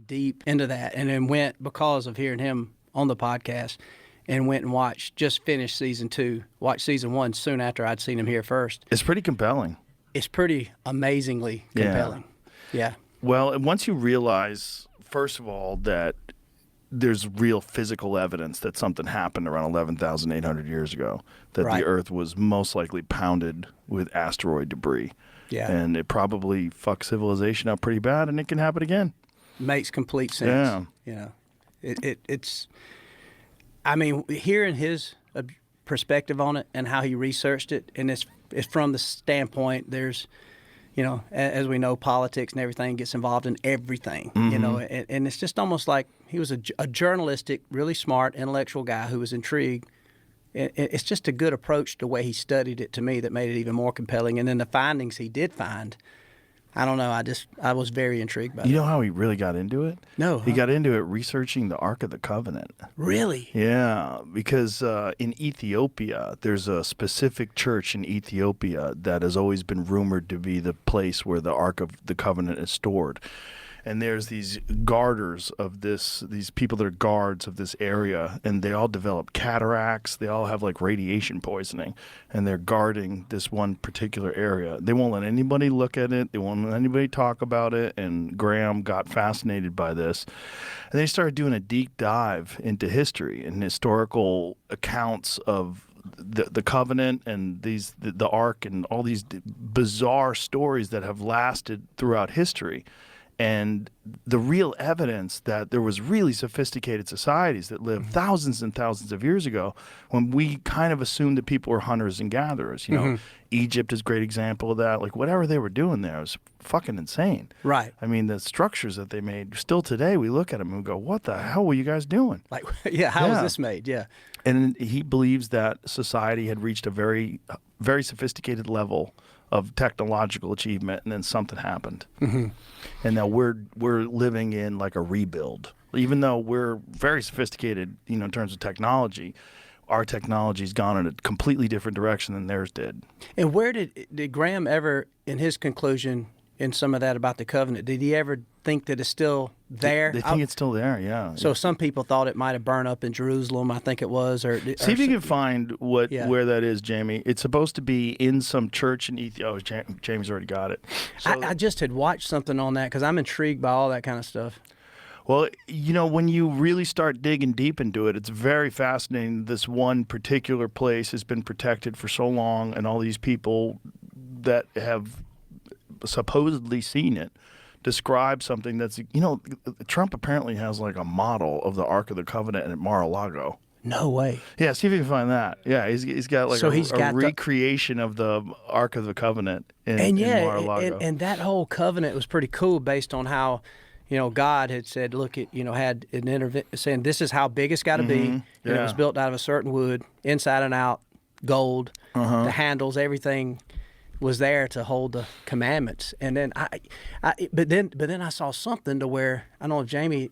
deep into that, and then went, because of hearing him on the podcast, and went and just finished season 2, watched season 1 soon after I'd seen him here first. It's pretty compelling. It's pretty amazingly compelling. Yeah. Well, once you realize, first of all, that there's real physical evidence that something happened around 11,800 years ago, that the Earth was most likely pounded with asteroid debris. Yeah. And it probably fucked civilization up pretty bad, and it can happen again. Makes complete sense. Yeah. It's, I mean, hearing his perspective on it and how he researched it, and it's from the standpoint, there's, as we know, politics and everything gets involved in everything, and it's just almost like he was a journalistic, really smart, intellectual guy who was intrigued. It's just a good approach to the way he studied it to me that made it even more compelling. And then the findings he did find, I don't know, I was very intrigued by it. You know how he really got into it? No. He got into it researching the Ark of the Covenant. Really? Yeah, because in Ethiopia, there's a specific church in Ethiopia that has always been rumored to be the place where the Ark of the Covenant is stored. And there's these guarders of these people that are guards of this area, and they all develop cataracts. They all have like radiation poisoning, and they're guarding this one particular area. They won't let anybody look at it. They won't let anybody talk about it. And Graham got fascinated by this. And they started doing a deep dive into history and historical accounts of the covenant and the ark and all these bizarre stories that have lasted throughout history. And the real evidence that there was really sophisticated societies that lived thousands and thousands of years ago, when we kind of assumed that people were hunters and gatherers. Egypt is a great example of that. Like, whatever they were doing there was fucking insane. Right. I mean, the structures that they made, still today we look at them and go, what the hell were you guys doing? Like, how was this made? Yeah. And he believes that society had reached a very, very sophisticated level of technological achievement, and then something happened. And now we're living in like a rebuild. Even though we're very sophisticated, in terms of technology, our technology's gone in a completely different direction than theirs did. And where did Graham ever, in his conclusion, in some of that about the covenant, did he ever think that it's still there? They think it's still there, yeah. So some people thought it might have burned up in Jerusalem, I think it was. See if you can find where that is, Jamie. It's supposed to be in some church in Ethiopia. Oh, Jamie's already got it. So, I just had watched something on that because I'm intrigued by all that kind of stuff. Well, when you really start digging deep into it, it's very fascinating. This one particular place has been protected for so long, and all these people that have supposedly seen it describe something that's, Trump apparently has like a model of the Ark of the Covenant at Mar-a-Lago. No way. Yeah, see if you can find that. Yeah, he's got like a recreation of the Ark of the Covenant in Mar-a-Lago. And that whole covenant was pretty cool based on how, God had said, look, had an saying this is how big it's got to be. And it was built out of a certain wood, inside and out, gold, the handles, everything was there to hold the commandments. And then but then I saw something to where, I don't know if Jamie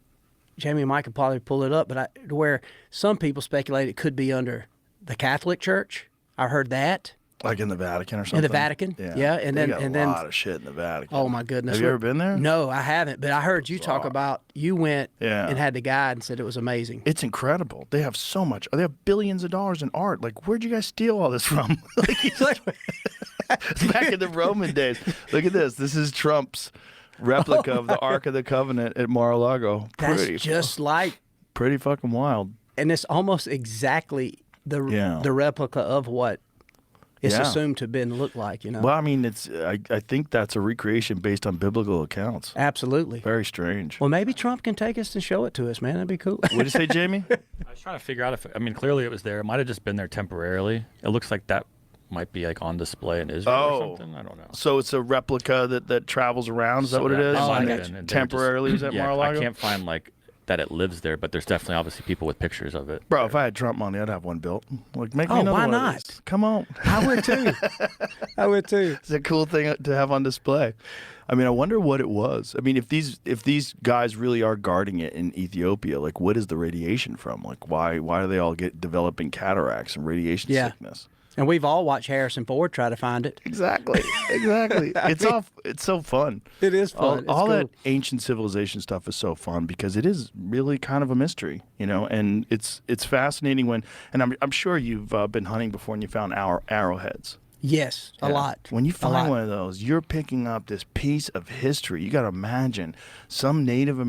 and Mike could probably pull it up, but where some people speculate it could be under the Catholic Church. I heard that. Like in the Vatican or something? In the Vatican, yeah. And then a lot of shit in the Vatican. Oh my goodness! Have you ever been there? No, I haven't. But I heard you talk about you went and had the guide and said it was amazing. It's incredible. They have so much. They have billions of dollars in art. Like, where'd you guys steal all this from? Back in the Roman days. Look at this. This is Trump's replica of the Ark of the Covenant at Mar-a-Lago. That's just like pretty fucking wild. And it's almost exactly the replica of what it's assumed to have been looked like, Well, I mean, I think that's a recreation based on biblical accounts. Absolutely. Very strange. Well, maybe Trump can take us and show it to us, man. That'd be cool. What'd you say, Jamie? I was trying to figure out clearly it was there. It might have just been there temporarily. It looks like that might be like on display in Israel or something. I don't know. So it's a replica that travels around. Is that what it is? And temporarily was at Mar-a-Lago? I can't find that it lives there, but there's definitely obviously people with pictures of it. Bro, if I had Trump money, I'd have one built. Like, make me another why one not? Of these. Come on. I would too. I would too. It's a cool thing to have on display. I mean, I wonder what it was. I mean, if these guys really are guarding it in Ethiopia, like, what is the radiation from? Like, why do they all developing cataracts and radiation sickness? And we've all watched Harrison Ford try to find it. Exactly. It's so fun. It is fun. All that ancient civilization stuff is so fun because it is really kind of a mystery, and it's fascinating and I'm sure you've been hunting before and you found arrowheads. Yes, a lot. When you find one of those, you're picking up this piece of history. You got to imagine some Native American